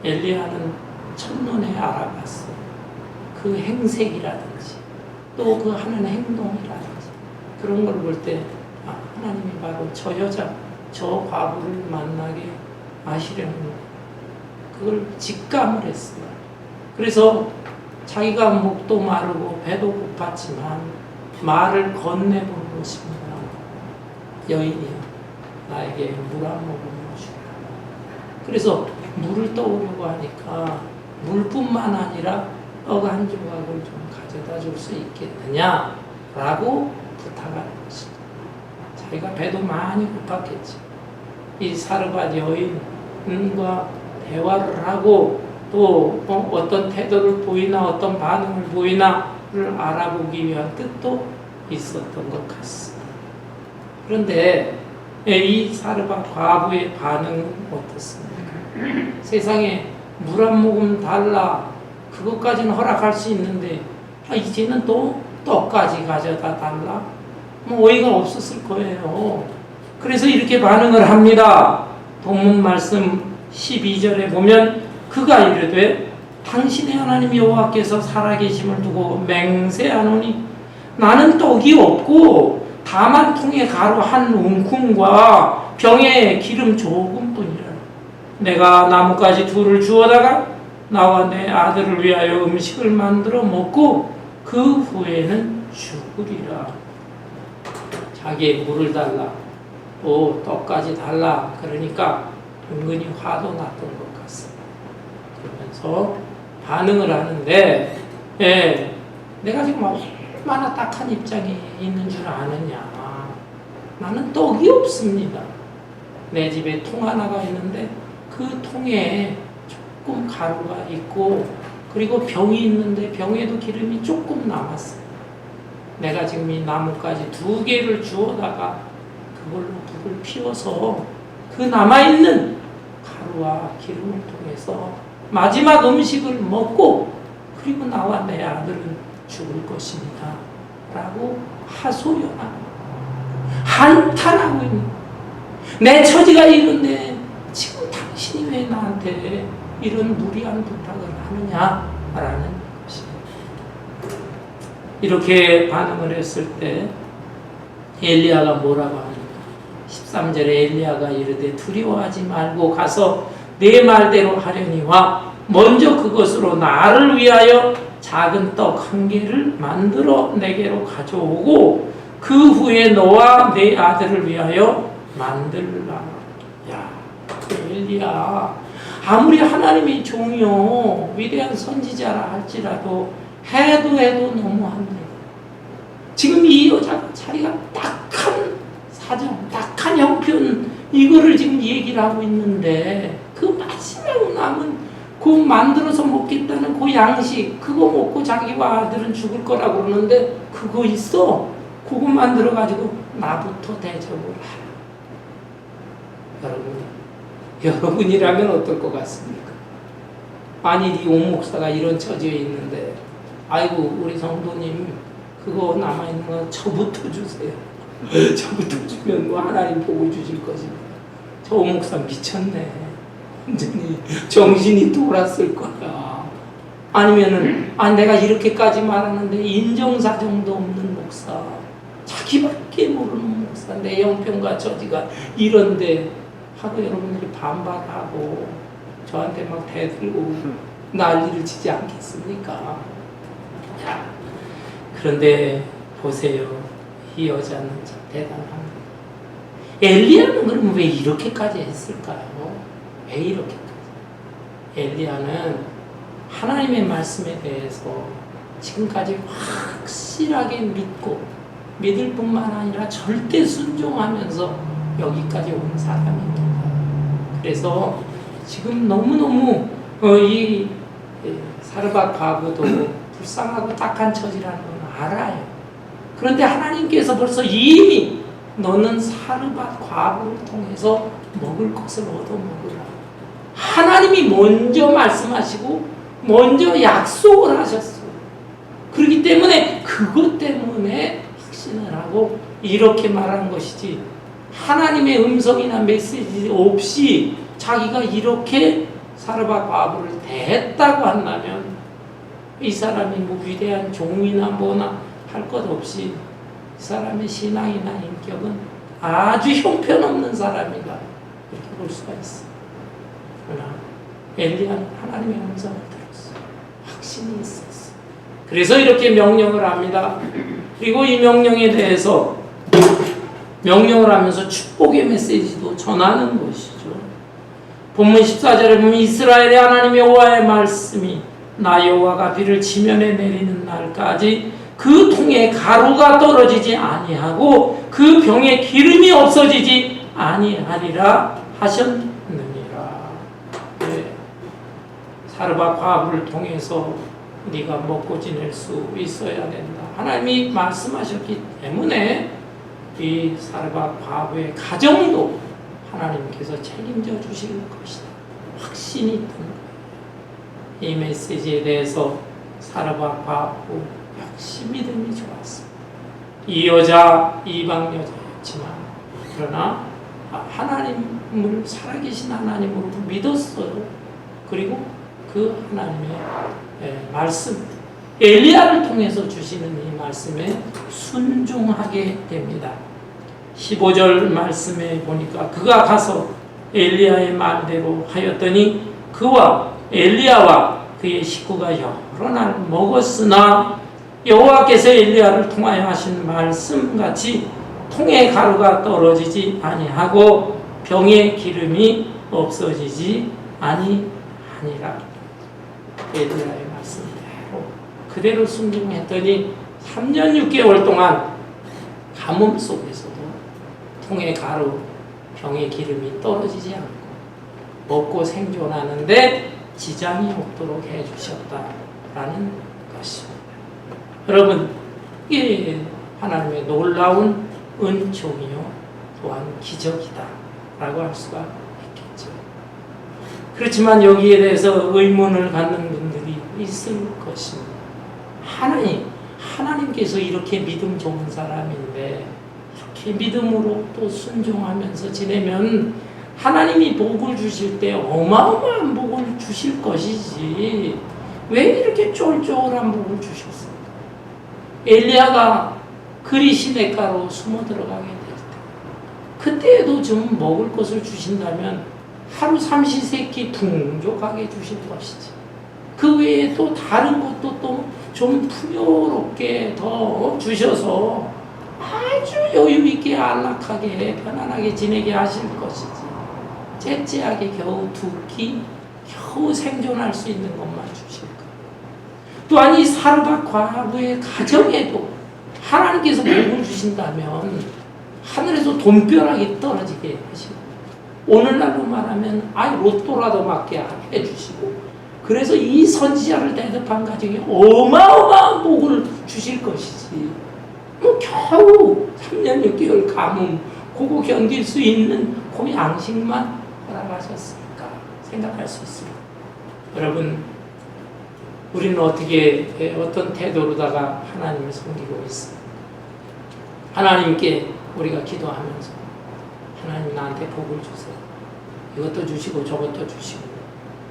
엘리야는 첫눈에 알아봤어요. 그 행색이라든지 또 그 하는 행동이라든지 그런 걸 볼 때 하나님이 바로 저 여자, 저 과부를 만나게 하시려는 그걸 직감을 했어요. 그래서 자기가 목도 마르고 배도 고팠지만 말을 건네본 것입니다. 여인이여 나에게 물 한 모금 주라. 그래서 물을 떠오려고 하니까 물뿐만 아니라 떡 한 조각을 좀 가져다 줄 수 있겠느냐라고 부탁하는 것입니다. 자기가 배도 많이 고팠겠지. 이 사르밧 여인과 대화를 하고 또 어떤 태도를 보이나 어떤 반응을 보이나를 알아보기 위한 뜻도 있었던 것 같습니다. 그런데 이 사르밧 과부의 반응은 어떻습니까? 세상에 물 한 모금 달라 그것까지는 허락할 수 있는데 이제는 또 떡까지 가져다 달라? 어이가 없었을 거예요. 그래서 이렇게 반응을 합니다. 본문 말씀 12절에 보면 그가 이르되 당신의 하나님 여호와께서 살아계심을 두고 맹세하노니 나는 떡이 없고 다만 통에 가루 한 움큼과 병에 기름 조금뿐이라. 내가 나뭇가지 둘을 주워다가 나와 내 아들을 위하여 음식을 만들어 먹고 그 후에는 죽으리라. 자기의 물을 달라, 또 떡까지 달라. 그러니까 은근히 화도 났던 것 같습니다. 그러면서 반응을 하는데, 내가 지금 얼마나 딱한 입장에 있는 줄 아느냐. 나는 떡이 없습니다. 내 집에 통 하나가 있는데 그 통에 조금 가루가 있고, 그리고 병이 있는데 병에도 기름이 조금 남았어요. 내가 지금 이 나뭇가지 2개를 주워다가 그걸로 불을 피워서 그 남아있는 가루와 기름을 통해서 마지막 음식을 먹고, 그리고 나와 내 아들은 죽을 것입니다 라고 하소연하고 한탄하고 있는 거예요. 내 처지가 이런데 지금 당신이 왜 나한테 이런 무리한 부탁을 하느냐라는 것이에요. 이렇게 반응을 했을 때 엘리야가 뭐라고 하느냐. 13절에 엘리야가 이르되 두려워하지 말고 가서 내 말대로 하려니와 먼저 그것으로 나를 위하여 작은 떡 1개를 만들어 내게로 가져오고 그 후에 너와 내 아들을 위하여 만들라. 야, 엘리야, 아무리 하나님의 종이요 위대한 선지자라 할지라도 해도 너무합니다. 지금 이 여자가 자기가 딱한 사정, 딱한 형편 이거를 지금 얘기를 하고 있는데 그 마지막 남은 그 만들어서 먹겠다는 그 양식 그거 먹고 자기와 아들은 죽을 거라고 그러는데 그거 있어? 그거 만들어 가지고 나부터 대접을 하라. 여러분이라면 어떨 것 같습니까? 아니 이 옥목사가 이런 처지에 있는데 아이고 우리 성도님 그거 남아있는 거 저부터 주세요. 저부터 주면 뭐 하나님 복을 주실 것입니다. 저 옥목사 미쳤네. 완전히 정신이 돌았을 거야. 아니면은 내가 이렇게까지 말하는데 인정사정도 없는 목사, 자기밖에 모르는 목사, 내 형편과 처지가 이런데 하고 여러분들이 반발하고 저한테 막 대들고 난리를 치지 않겠습니까? 야, 그런데 보세요. 이 여자는 참 대단합니다. 엘리야는 그럼 왜 이렇게까지 했을까요? 왜 이렇게까지? 엘리야는 하나님의 말씀에 대해서 지금까지 확실하게 믿고 믿을 뿐만 아니라 절대 순종하면서 여기까지 온 사람입니다. 그래서 지금 너무너무 이 사르밧 과부도 불쌍하고 딱한 처지라는 건 알아요. 그런데 하나님께서 벌써 이미 너는 사르밧 과부를 통해서 먹을 것을 얻어먹으라. 하나님이 먼저 말씀하시고 먼저 약속을 하셨어요. 그렇기 때문에 그것 때문에 확신을 하고 이렇게 말하는 것이지 하나님의 음성이나 메시지 없이 자기가 이렇게 사르밧 과부를 대했다고 한다면 이 사람이 뭐 위대한 종이나 뭐나 할 것 없이 이 사람의 신앙이나 인격은 아주 형편없는 사람이다 이렇게 볼 수가 있어요. 그러나 엘리야는 하나님의 음성을 들었어요. 확신이 있었어요. 그래서 이렇게 명령을 합니다. 그리고 이 명령에 대해서 명령을 하면서 축복의 메시지도 전하는 것이죠. 본문 14절에 보면 이스라엘의 하나님 여호와의 말씀이 나 여호와가 비를 지면에 내리는 날까지 그 통에 가루가 떨어지지 아니하고 그 병에 기름이 없어지지 아니하리라 하셨느니라. 네. 사르밧 과부를 통해서 네가 먹고 지낼 수 있어야 된다. 하나님이 말씀하셨기 때문에 이 사르밧 과부의 가정도 하나님께서 책임져 주실 것이다. 확신이 있던 거예요. 이 메시지에 대해서 사르밧 과부 역시 믿음이 좋았습니다. 이 여자 이방 여자였지만 그러나 하나님을 살아계신 하나님으로 믿었어요. 그리고 그 하나님의 말씀 엘리야를 통해서 주시는 이 말씀에 순종하게 됩니다. 15절 말씀에 보니까 그가 가서 엘리야의 말대로 하였더니 그와 엘리야와 그의 식구가 여러 날 먹었으나 여호와께서 엘리야를 통하여 하신 말씀같이 통에 가루가 떨어지지 아니하고 병에 기름이 없어지지 아니하니라. 엘리야의 말씀대로 그대로 순종했더니 3년 6개월 동안 가뭄 속에서도 통에 가루, 병에 기름이 떨어지지 않고 먹고 생존하는데 지장이 없도록 해주셨다라는 것입니다. 여러분, 이게 하나님의 놀라운 은총이요 또한 기적이다 라고 할 수가 있겠죠. 그렇지만 여기에 대해서 의문을 갖는 분들이 있을 것입니다. 하나님께서 이렇게 믿음 좋은 사람인데 이렇게 믿음으로 또 순종하면서 지내면 하나님이 복을 주실 때 어마어마한 복을 주실 것이지 왜 이렇게 쫄쫄한 복을 주셨습니까? 엘리야가 그리 시냇가로 숨어 들어가게 될 때 그때에도 좀 먹을 것을 주신다면 하루 삼시세끼 풍족하게 주실 것이지 그 외에 또 다른 것도 또 좀 풍요롭게 더 주셔서 아주 여유있게 안락하게 편안하게 지내게 하실 것이지 째째하게 겨우 두 끼 겨우 생존할 수 있는 것만 주실 거예요. 또한 이 사르밧 과부의 가정에도 하나님께서 복을 주신다면 하늘에서 돈벼락이 떨어지게 하시고 오늘날로 말하면 로또라도 맞게 해주시고 그래서 이 선지자를 대접한 가정에 어마어마한 복을 주실 것이지 겨우 3년 6개월 가뭄 그거 견딜 수 있는 그 양식만 허락하셨을까 생각할 수 있습니다. 여러분, 우리는 어떤 태도로다가 하나님을 섬기고 있습니다. 하나님께 우리가 기도하면서 하나님 나한테 복을 주세요. 이것도 주시고 저것도 주시고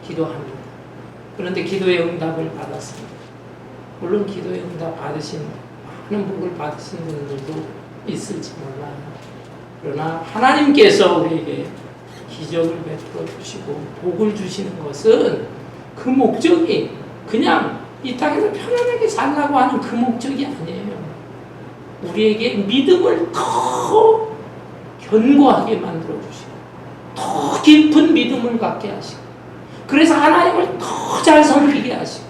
기도합니다. 그런데 기도의 응답을 받았습니다. 물론 기도의 응답 받으신 많은 복을 받으신 분들도 있을지 몰라요. 그러나 하나님께서 우리에게 기적을 베풀어 주시고 복을 주시는 것은 그 목적이 그냥 이 땅에서 편안하게 살라고 하는 그 목적이 아니에요. 우리에게 믿음을 더 견고하게 만들어 주시고 더 깊은 믿음을 갖게 하시고 그래서 하나님을 더 잘 섬기게 하시고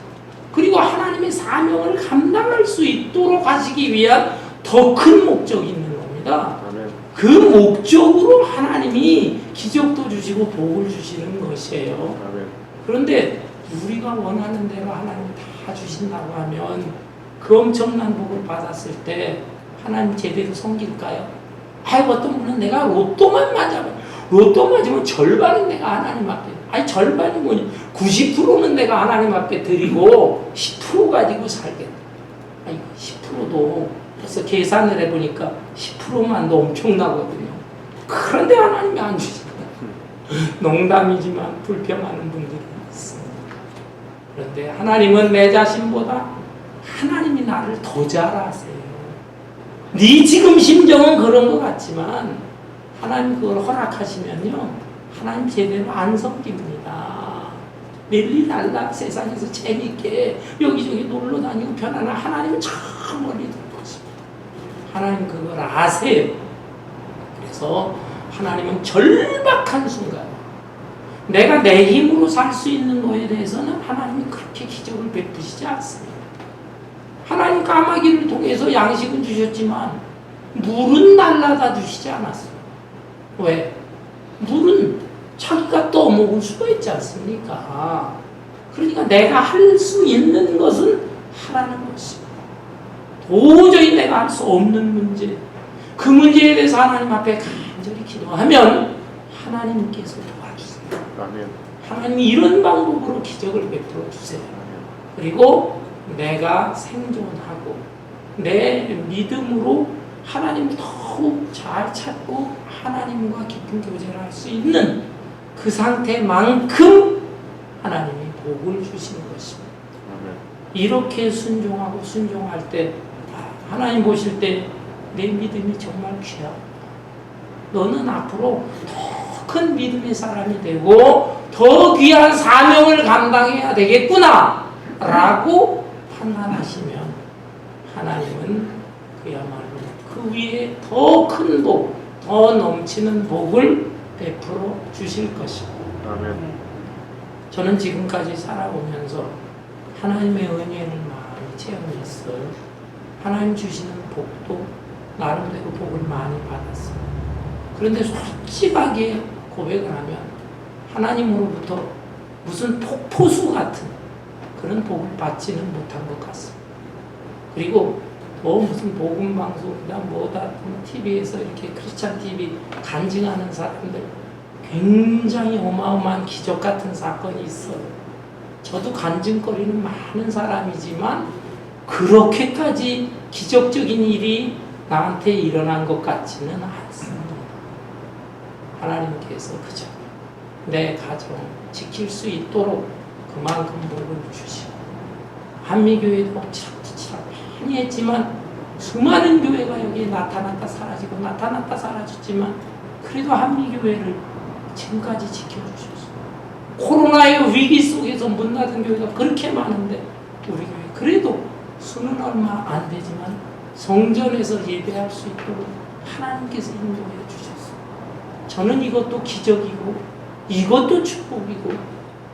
그리고 하나님의 사명을 감당할 수 있도록 하시기 위한 더 큰 목적이 있는 겁니다. 그 목적으로 하나님이 기적도 주시고 복을 주시는 것이에요. 그런데 우리가 원하는 대로 하나님 다 주신다고 하면 그 엄청난 복을 받았을 때 하나님 제대로 섬길까요? 어떤 분은 내가 로또만 맞으면 절반은 내가 하나님 앞에 절반이 뭐니 90%는 내가 하나님 앞에 드리고 10% 가지고 살겠다. 10%도 그래서 계산을 해보니까 10%만도 엄청나거든요. 그런데 하나님이 안 주신다. 농담이지만 불평하는 분들이 있습니다. 그런데 하나님은 내 자신보다 하나님이 나를 더 잘 아세요. 네 지금 심정은 그런 것 같지만 하나님 그걸 허락하시면요 하나님 제대로 안 섬깁니다. 릴리랄라 세상에서 재밌게 여기저기 놀러 다니고 편안한 하나님은 저 멀리 둘 것입니다. 하나님 그걸 아세요. 그래서 하나님은 절박한 순간 내가 내 힘으로 살 수 있는 거에 대해서는 하나님이 그렇게 기적을 베푸시지 않습니다. 하나님 까마귀를 통해서 양식은 주셨지만 물은 날라다 주시지 않았어요. 왜? 물은 자기가 떠먹을 수가 있지 않습니까? 그러니까 내가 할 수 있는 것은 하라는 것입니다. 도저히 내가 할 수 없는 문제, 그 문제에 대해서 하나님 앞에 간절히 기도하면 하나님께서 도와주세요. 아멘. 하나님이 이런 방법으로 기적을 베풀어 주세요. 그리고 내가 생존하고 내 믿음으로 하나님을 더욱 잘 찾고 하나님과 깊은 교제를 할 수 있는 그 상태만큼 하나님이 복을 주시는 것입니다. 이렇게 순종하고 순종할 때 하나님 보실 때 내 믿음이 정말 귀하다. 너는 앞으로 더 큰 믿음의 사람이 되고 더 귀한 사명을 감당해야 되겠구나 라고 판단하시면 하나님은 그야말로 그 위에 더 큰 복, 더 넘치는 복을 베풀어 주실 것입니다. 아멘. 저는 지금까지 살아오면서 하나님의 은혜를 많이 체험했어요. 하나님 주시는 복도 나름대로 복을 많이 받았어요. 그런데 솔직하게 고백을 하면 하나님으로부터 무슨 폭포수 같은 그런 복을 받지는 못한 것 같습니다. 그리고 무슨 복음방송이나 뭐다 TV에서 이렇게 크리스찬 TV 간증하는 사람들 굉장히 어마어마한 기적 같은 사건이 있어요. 저도 간증거리는 많은 사람이지만 그렇게까지 기적적인 일이 나한테 일어난 것 같지는 않습니다. 하나님께서 그저 내 가정 지킬 수 있도록 그만큼 복을 주시고 한미교회도 치락치락 많이 했지만 수많은 교회가 여기에 나타났다 사라지고 나타났다 사라졌지만 그래도 한미교회를 지금까지 지켜주셨어요. 코로나의 위기 속에서 문 닫은 교회가 그렇게 많은데 우리 교회 그래도 수는 얼마 안 되지만 성전에서 예배할 수 있도록 하나님께서 인도해 주셨어요. 저는 이것도 기적이고 이것도 축복이고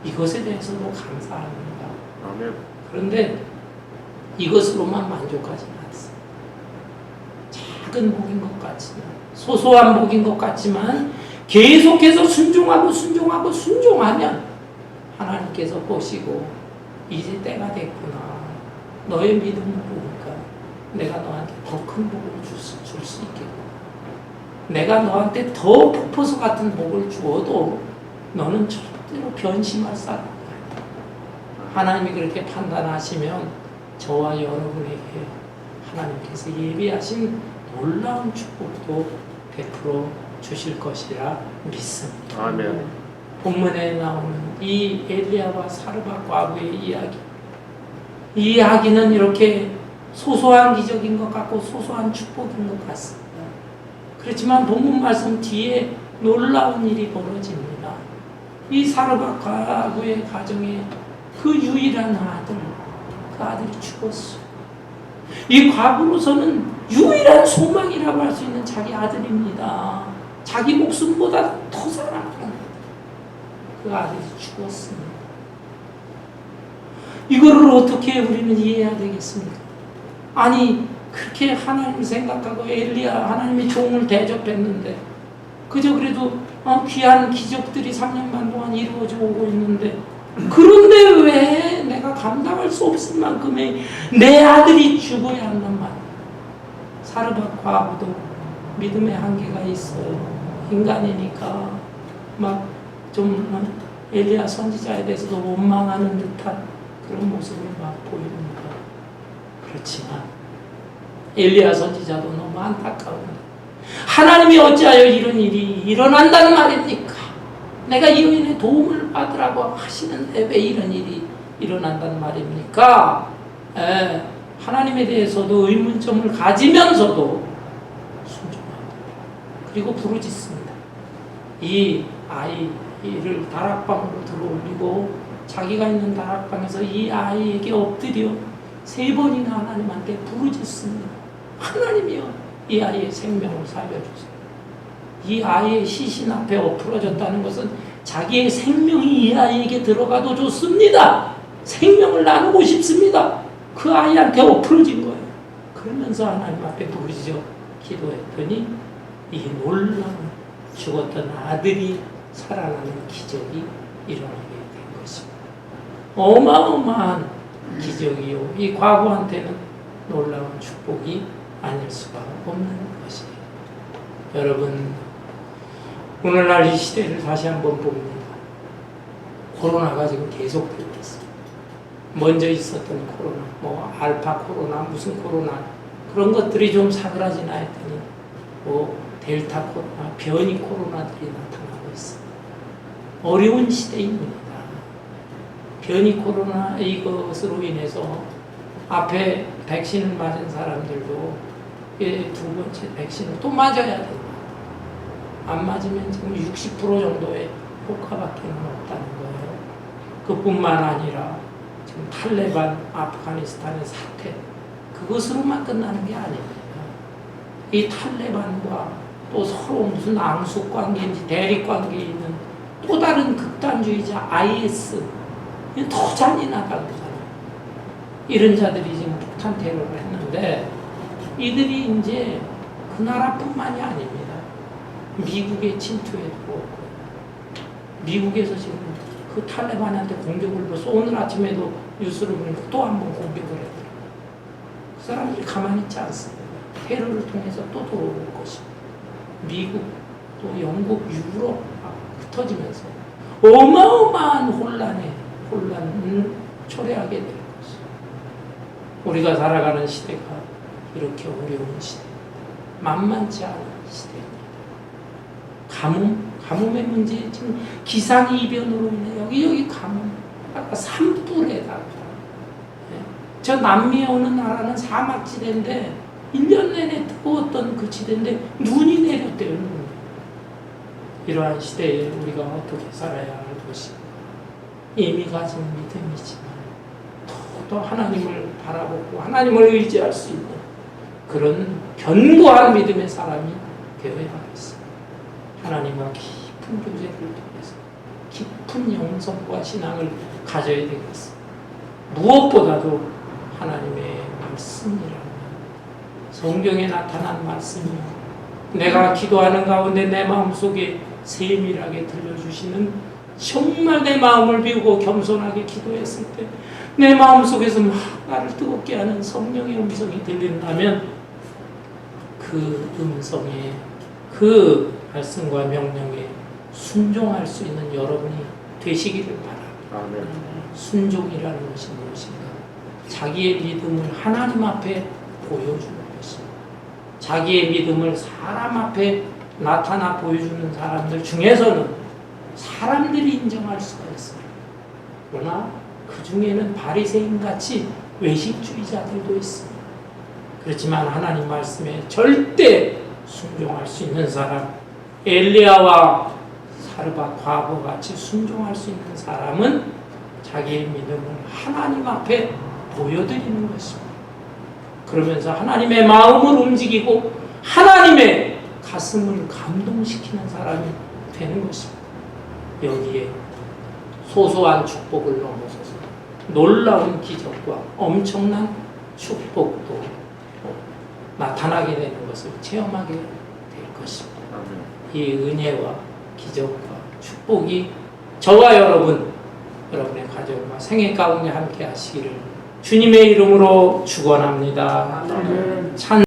이것에 대해서도 감사합니다. 아멘. 그런데 이것으로만 만족하지 않습니다. 작은 복인 것 같지만 소소한 복인 것 같지만 계속해서 순종하면 하나님께서 보시고 이제 때가 됐구나. 너의 믿음을 보니까 내가 너한테 더 큰 복을 줄 수 있겠구나. 내가 너한테 더 폭포수 같은 복을 주어도 너는 절대로 변심할 사람이 아니다. 하나님이 그렇게 판단하시면 저와 여러분에게 하나님께서 예비하신 놀라운 축복도 베풀어 주실 것이라 믿습니다. 아멘. 본문에 나오는 이 엘리야와 사르밧 과부의 이야기. 이 이야기는 이렇게 소소한 기적인 것 같고 소소한 축복인 것 같습니다. 그렇지만 본문 말씀 뒤에 놀라운 일이 벌어집니다. 이 사르밧 과부의 가정에 그 유일한 아들, 그 아들이 죽었어요. 이 과부로서는 유일한 소망이라고 할 수 있는 자기 아들입니다. 자기 목숨보다 더 사랑하는 그 아들이 죽었습니다. 이거를 어떻게 우리는 이해해야 되겠습니까? 아니 그렇게 하나님 생각하고 엘리야 하나님의 종을 대접했는데 그저 그래도 귀한 기적들이 3년 반 동안 이루어져 오고 있는데 그런데 왜 내가 감당할 수 없을 만큼의 내 아들이 죽어야 한단 말이야. 사르밧 과부도 믿음의 한계가 있어요. 인간이니까 막 좀 엘리야 선지자에 대해서도 원망하는 듯한 그런 모습을 막 보입니다. 그렇지만 엘리야 선지자도 너무 안타까운데 하나님이 어찌하여 이런 일이 일어난다는 말입니까? 내가 이 여인의 도움을 받으라고 하시는데 왜 이런 일이 일어난다는 말입니까? 하나님에 대해서도 의문점을 가지면서도 순종합니다. 그리고 부르짖습니다. 이 아이를 다락방으로 들어올리고 자기가 있는 다락방에서 이 아이에게 엎드려 3번이나 하나님한테 부르짖습니다. 하나님이여 이 아이의 생명을 살려주세요. 이 아이의 시신 앞에 엎으러졌다는 것은 자기의 생명이 이 아이에게 들어가도 좋습니다. 생명을 나누고 싶습니다. 그 아이한테 엎으러진 거예요. 그러면서 하나님 앞에 부르짖어 기도했더니 이 놀라운 죽었던 아들이 살아나는 기적이 일어나게 된 것입니다. 어마어마한 기적이요. 이 과부한테는 놀라운 축복이 아닐 수가 없는 것이에요. 여러분, 오늘날 이 시대를 다시 한번 봅니다. 코로나가 지금 계속되고 있습니다. 먼저 있었던 코로나, 뭐 알파 코로나, 무슨 코로나 그런 것들이 좀 사그라지나 했더니 뭐 델타 코로나, 변이 코로나들이 나타나고 있습니다. 어려운 시대입니다. 변이 코로나 이것으로 인해서 앞에 백신을 맞은 사람들도 두 번째 백신을 또 맞아야 된다. 안 맞으면 지금 60% 정도의 효과밖에 없다는 거예요. 그뿐만 아니라 지금 탈레반 아프가니스탄의 사태 그것으로만 끝나는 게 아닙니다. 이 탈레반과 또 서로 무슨 앙숙관계인지 대립관계에 있는 또 다른 극단주의자 IS 더 잔인하다고 하잖아요. 이런 자들이 지금 폭탄 테러를 했는데 이들이 이제 그 나라뿐만이 아닙니다. 미국에 침투했고 미국에서 지금 그 탈레반한테 공격을 벌써 오늘 아침에도 뉴스를 보니까 또 한 번 공격을 했더라고요. 그 사람들이 가만히 있지 않습니다. 테러를 통해서 또 들어올 것입니다. 미국, 또 영국, 유럽 흩어지면서 어마어마한 혼란을 초래하게 될 것입니다. 우리가 살아가는 시대가 이렇게 어려운 시대, 만만치 않은 시대입니다. 가뭄의 문제, 지금 기상이변으로 인해 여기 가뭄, 아까 산불에다가 저 남미에 어느 나라는 사막지대인데 1년 내내 뜨거웠던 그 지대인데 눈이 내렸대요. 눈. 이러한 시대에 우리가 어떻게 살아야 할 것인가. 이미 가진 믿음이지만 더 하나님을 바라보고 하나님을 의지할 수 있는 그런 견고한 믿음의 사람이 되어야 하겠습니다. 하나님과 깊은 교제를 통해서 깊은 영성과 신앙을 가져야 되겠습니다. 무엇보다도 하나님의 말씀이라는 성경에 나타난 말씀이요, 내가 기도하는 가운데 내 마음속에 세밀하게 들려주시는, 정말 내 마음을 비우고 겸손하게 기도했을 때 내 마음속에서 막 나를 뜨겁게 하는 성령의 음성이 들린다면 그 음성에, 그 말씀과 명령에 순종할 수 있는 여러분이 되시기를 바랍니다. 아멘. 순종이라는 것이 무엇인가? 자기의 믿음을 하나님 앞에 보여주는 것입니다. 자기의 믿음을 사람 앞에 나타나 보여주는 사람들 중에서는 사람들이 인정할 수가 있어요. 그러나 그 중에는 바리새인같이 외식주의자들도 있습니다. 그렇지만 하나님 말씀에 절대 순종할 수 있는 사람, 엘리야와 사르밧 과부같이 순종할 수 있는 사람은 자기의 믿음을 하나님 앞에 보여드리는 것입니다. 그러면서 하나님의 마음을 움직이고 하나님의 가슴을 감동시키는 사람이 되는 것입니다. 여기에 소소한 축복을 넘어서서 놀라운 기적과 엄청난 축복도 나타나게 되는 것을 체험하게 될 것입니다. 이 은혜와 기적과 축복이 저와 여러분의 가정과 생애 가운데 함께 하시기를 주님의 이름으로 축원합니다. 찬